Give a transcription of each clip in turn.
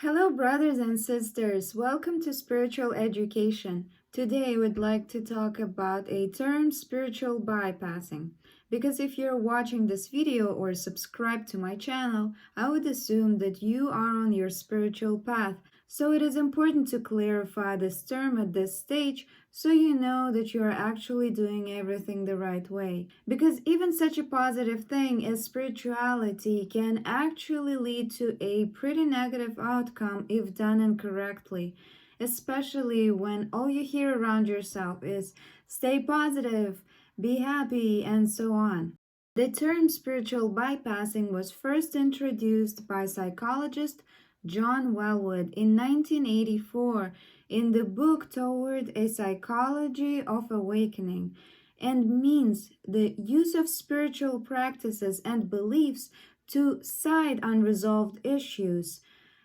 Hello, brothers and sisters. Welcome to Spiritual Education. Today, I would like to talk about a term spiritual bypassing. Because if you're watching this video or subscribe to my channel, I would assume that you are on your spiritual path. So it is important to clarify this term at this stage so you know that you are actually doing everything the right way. Because even such a positive thing as spirituality can actually lead to a pretty negative outcome if done incorrectly, especially when all you hear around yourself is stay positive, be happy, and so on. The term spiritual bypassing was first introduced by psychologist John Wellwood in 1984 in the book Toward a Psychology of Awakening, and means the use of spiritual practices and beliefs to side unresolved issues,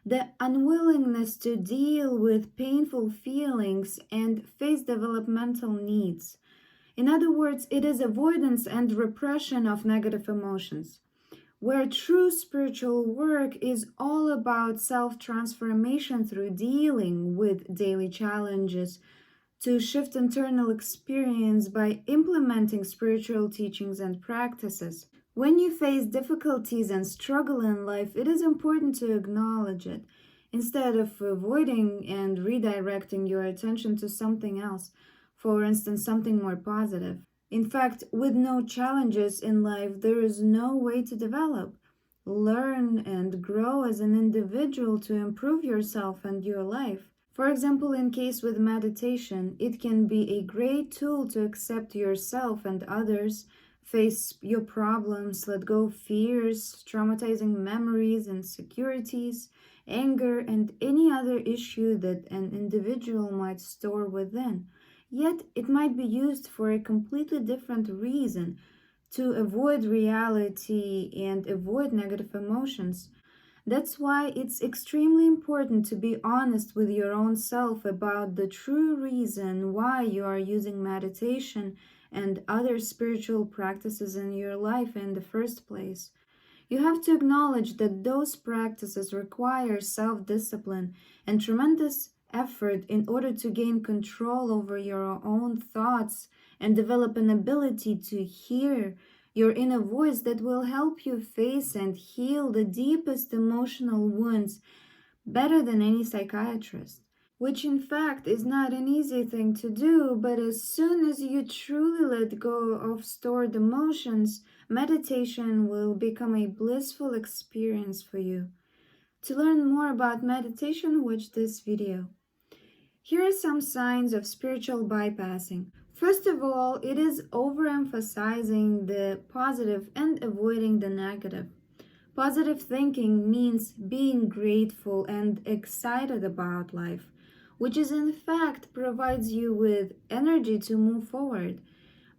the unwillingness to deal with painful feelings and face developmental needs. In other words, it is avoidance and repression of negative emotions, where true spiritual work is all about self-transformation through dealing with daily challenges to shift internal experience by implementing spiritual teachings and practices. When you face difficulties and struggle in life, it is important to acknowledge it instead of avoiding and redirecting your attention to something else, for instance, something more positive. In fact, with no challenges in life, there is no way to develop, learn, and grow as an individual to improve yourself and your life. For example, in case with meditation, it can be a great tool to accept yourself and others, face your problems, let go of fears, traumatizing memories, insecurities, anger, and any other issue that an individual might store within. Yet it might be used for a completely different reason, to avoid reality and avoid negative emotions. That's why it's extremely important to be honest with your own self about the true reason why you are using meditation and other spiritual practices in your life in the first place. You have to acknowledge that those practices require self-discipline and tremendous effort in order to gain control over your own thoughts and develop an ability to hear your inner voice that will help you face and heal the deepest emotional wounds better than any psychiatrist. Which in fact is not an easy thing to do, but as soon as you truly let go of stored emotions, meditation will become a blissful experience for you. To learn more about meditation, watch this video. Here are some signs of spiritual bypassing. First of all, it is overemphasizing the positive and avoiding the negative. Positive thinking means being grateful and excited about life, which is in fact provides you with energy to move forward.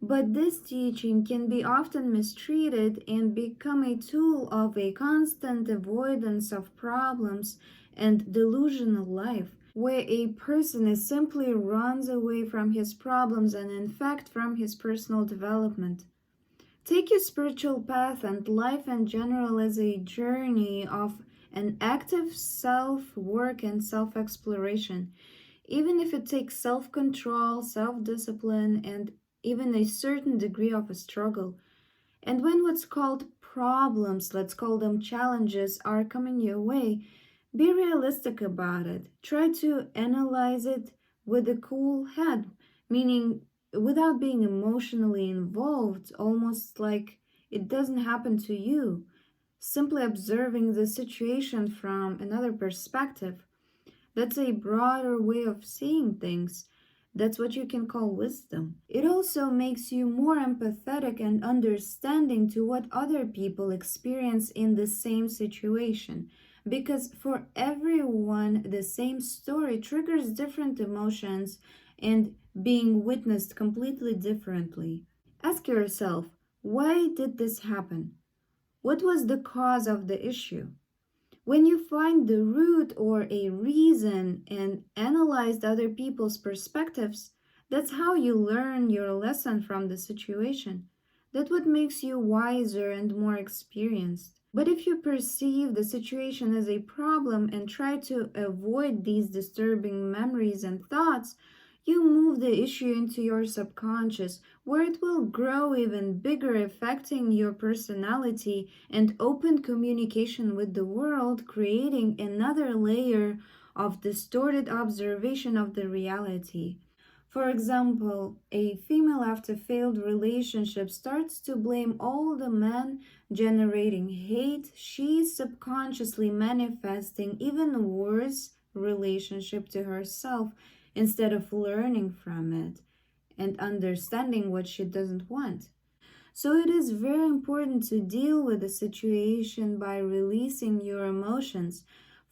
But this teaching can be often mistreated and become a tool of a constant avoidance of problems and delusional life, where a person simply runs away from his problems and in fact from his personal development. Take your spiritual path and life in general as a journey of an active self-work and self-exploration, even if it takes self-control, self-discipline, and even a certain degree of a struggle. And when what's called problems, let's call them challenges, are coming your way, be realistic about it. Try to analyze it with a cool head, meaning without being emotionally involved, almost like it doesn't happen to you. Simply observing the situation from another perspective. That's a broader way of seeing things. That's what you can call wisdom. It also makes you more empathetic and understanding to what other people experience in the same situation. Because for everyone, the same story triggers different emotions and being witnessed completely differently. Ask yourself, why did this happen? What was the cause of the issue? When you find the root or a reason and analyze other people's perspectives, that's how you learn your lesson from the situation. That's what makes you wiser and more experienced. But if you perceive the situation as a problem and try to avoid these disturbing memories and thoughts, you move the issue into your subconscious, where it will grow even bigger, affecting your personality and open communication with the world, creating another layer of distorted observation of the reality. For example, a female after failed relationship starts to blame all the men, generating hate. She's subconsciously manifesting even worse relationship to herself instead of learning from it and understanding what she doesn't want. So it is very important to deal with the situation by releasing your emotions,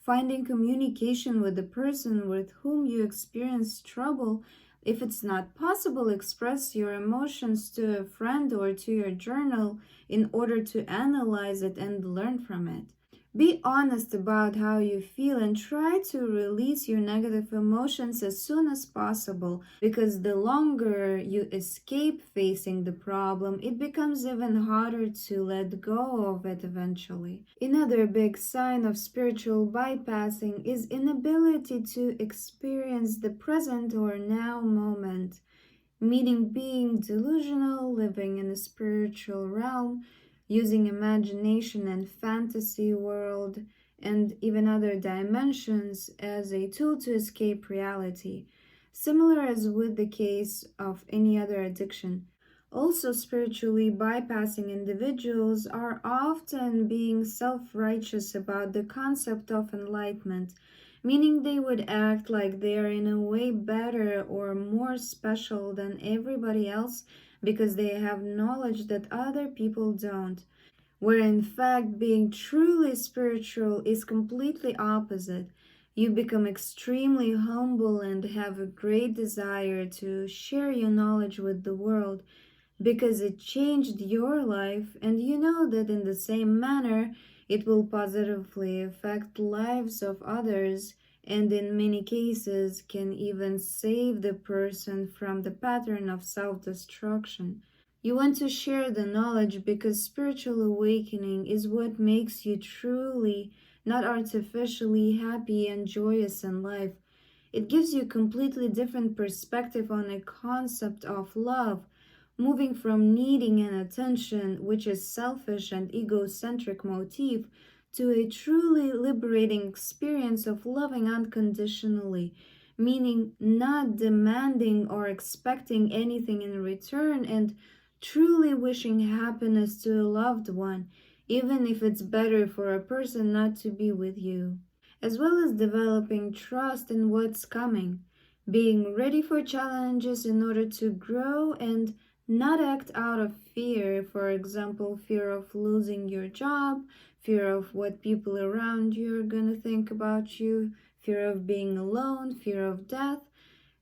finding communication with the person with whom you experience trouble. If it's not possible, express your emotions to a friend or to your journal in order to analyze it and learn from it. Be honest about how you feel and try to release your negative emotions as soon as possible, because the longer you escape facing the problem, it becomes even harder to let go of it eventually. Another big sign of spiritual bypassing is inability to experience the present or now moment, meaning being delusional, living in a spiritual realm, using imagination and fantasy world, and even other dimensions as a tool to escape reality, similar as with the case of any other addiction. Also, spiritually bypassing individuals are often being self righteous about the concept of enlightenment, meaning they would act like they are in a way better or more special than everybody else because they have knowledge that other people don't, where in fact being truly spiritual is completely opposite. You become extremely humble and have a great desire to share your knowledge with the world because it changed your life, and you know that in the same manner it will positively affect lives of others, and in many cases can even save the person from the pattern of self-destruction. You want to share the knowledge because spiritual awakening is what makes you truly, not artificially happy and joyous in life. It gives you a completely different perspective on a concept of love, moving from needing an attention, which is selfish and egocentric motif, to a truly liberating experience of loving unconditionally, meaning not demanding or expecting anything in return and truly wishing happiness to a loved one, even if it's better for a person not to be with you, as well as developing trust in what's coming, being ready for challenges in order to grow and not act out of fear, for example, fear of losing your job, fear of what people around you are going to think about you, fear of being alone, fear of death,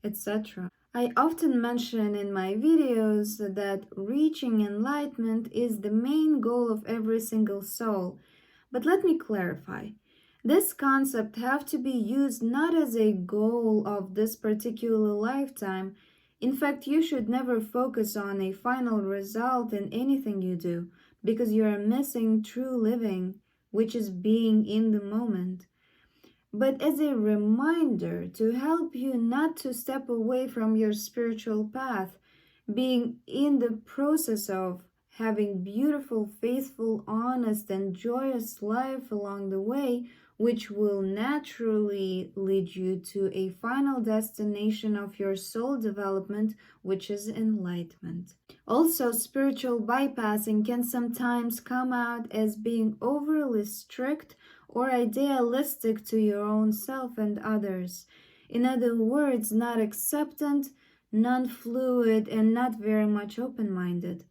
etc. I often mention in my videos that reaching enlightenment is the main goal of every single soul. But let me clarify. This concept have to be used not as a goal of this particular lifetime. In fact, you should never focus on a final result in anything you do, because you are missing true living, which is being in the moment, but as a reminder to help you not to step away from your spiritual path, being in the process of having beautiful, faithful, honest, and joyous life along the way, which will naturally lead you to a final destination of your soul development, which is enlightenment. Also, spiritual bypassing can sometimes come out as being overly strict or idealistic to your own self and others. In other words, not acceptant, non fluid, and not very much open minded.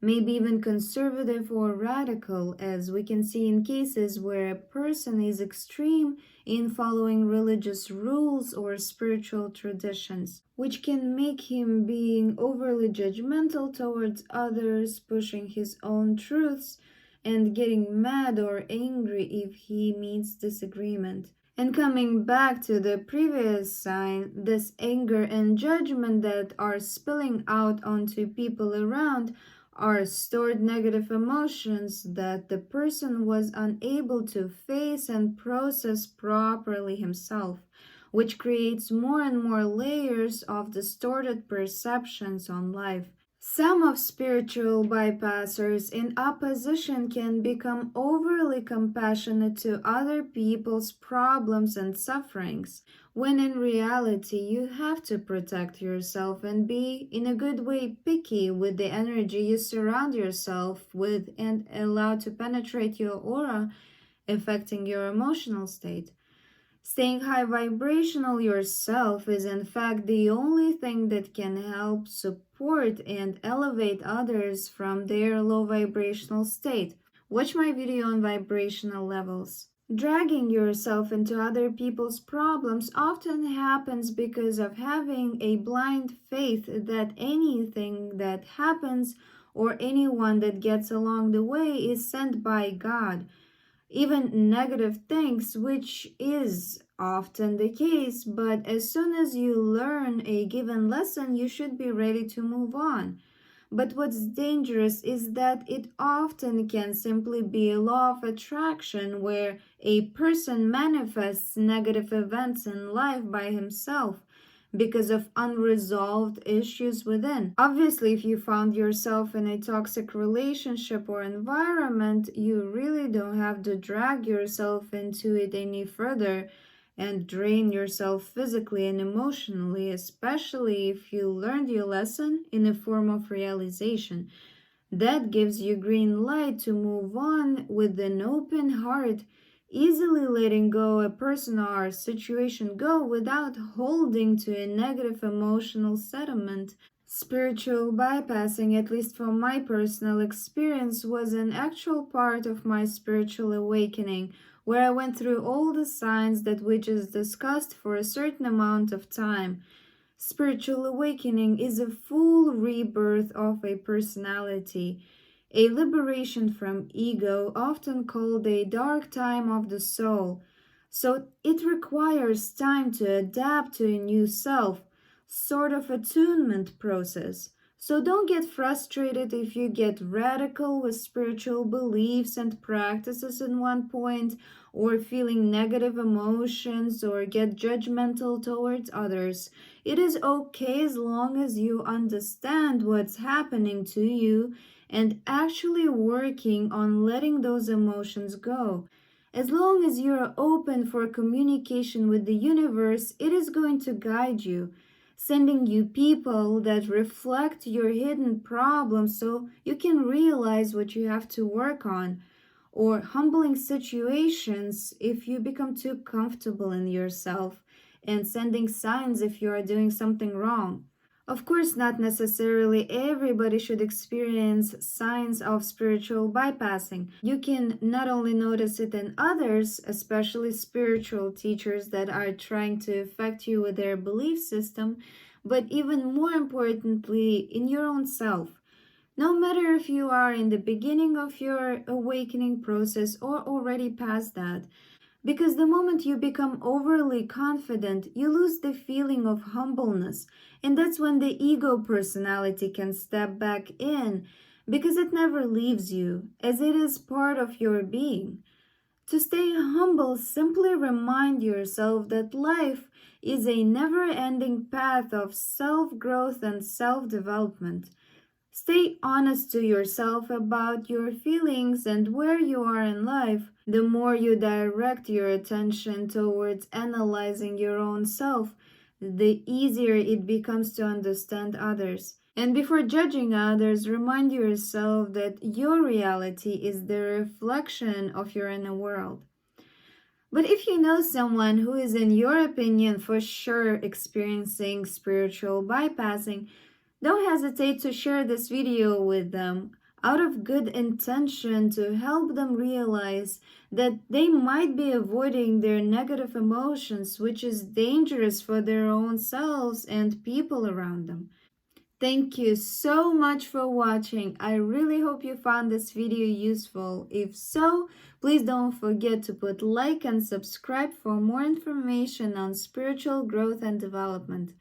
Maybe even conservative or radical, as we can see in cases where a person is extreme in following religious rules or spiritual traditions, which can make him being overly judgmental towards others, pushing his own truths, and getting mad or angry if he meets disagreement. And coming back to the previous sign, this anger and judgment that are spilling out onto people around are stored negative emotions that the person was unable to face and process properly himself, which creates more and more layers of distorted perceptions on life. Some of spiritual bypassers in opposition can become overly compassionate to other people's problems and sufferings, when in reality you have to protect yourself and be, in a good way, picky with the energy you surround yourself with and allow to penetrate your aura, affecting your emotional state. Staying high vibrational yourself is in fact the only thing that can help support and elevate others from their low vibrational state. Watch my video on vibrational levels. Dragging yourself into other people's problems often happens because of having a blind faith that anything that happens or anyone that gets along the way is sent by God, even negative things, which is often the case, but as soon as you learn a given lesson, you should be ready to move on. But what's dangerous is that it often can simply be a law of attraction where a person manifests negative events in life by himself because of unresolved issues within. Obviously, if you found yourself in a toxic relationship or environment, you really don't have to drag yourself into it any further and drain yourself physically and emotionally, especially if you learned your lesson in a form of realization. That gives you green light to move on with an open heart, easily letting go a person or situation go without holding to a negative emotional sentiment. Spiritual bypassing, at least from my personal experience, was an actual part of my spiritual awakening, where I went through all the signs that we just discussed for a certain amount of time. Spiritual awakening is a full rebirth of a personality, a liberation from ego, often called a dark time of the soul. So it requires time to adapt to a new self, sort of attunement process. So don't get frustrated if you get radical with spiritual beliefs and practices in one point, or feeling negative emotions, or get judgmental towards others. It is okay as long as you understand what's happening to you and actually working on letting those emotions go. As long as you're open for communication with the universe, it is going to guide you, sending you people that reflect your hidden problems so you can realize what you have to work on, or humbling situations if you become too comfortable in yourself, and sending signs if you are doing something wrong. Of course, not necessarily everybody should experience signs of spiritual bypassing. You can not only notice it in others, especially spiritual teachers that are trying to affect you with their belief system, but even more importantly, in your own self. No matter if you are in the beginning of your awakening process or already past that, because the moment you become overly confident, you lose the feeling of humbleness, and that's when the ego personality can step back in, because it never leaves you, as it is part of your being. To stay humble, simply remind yourself that life is a never ending path of self growth and self development. Stay honest to yourself about your feelings and where you are in life. The more you direct your attention towards analyzing your own self, the easier it becomes to understand others. And before judging others, remind yourself that your reality is the reflection of your inner world. But if you know someone who is, in your opinion, for sure experiencing spiritual bypassing, don't hesitate to share this video with them out of good intention to help them realize that they might be avoiding their negative emotions, which is dangerous for their own selves and people around them. Thank you so much for watching. I really hope you found this video useful. If so, please don't forget to put like and subscribe for more information on spiritual growth and development.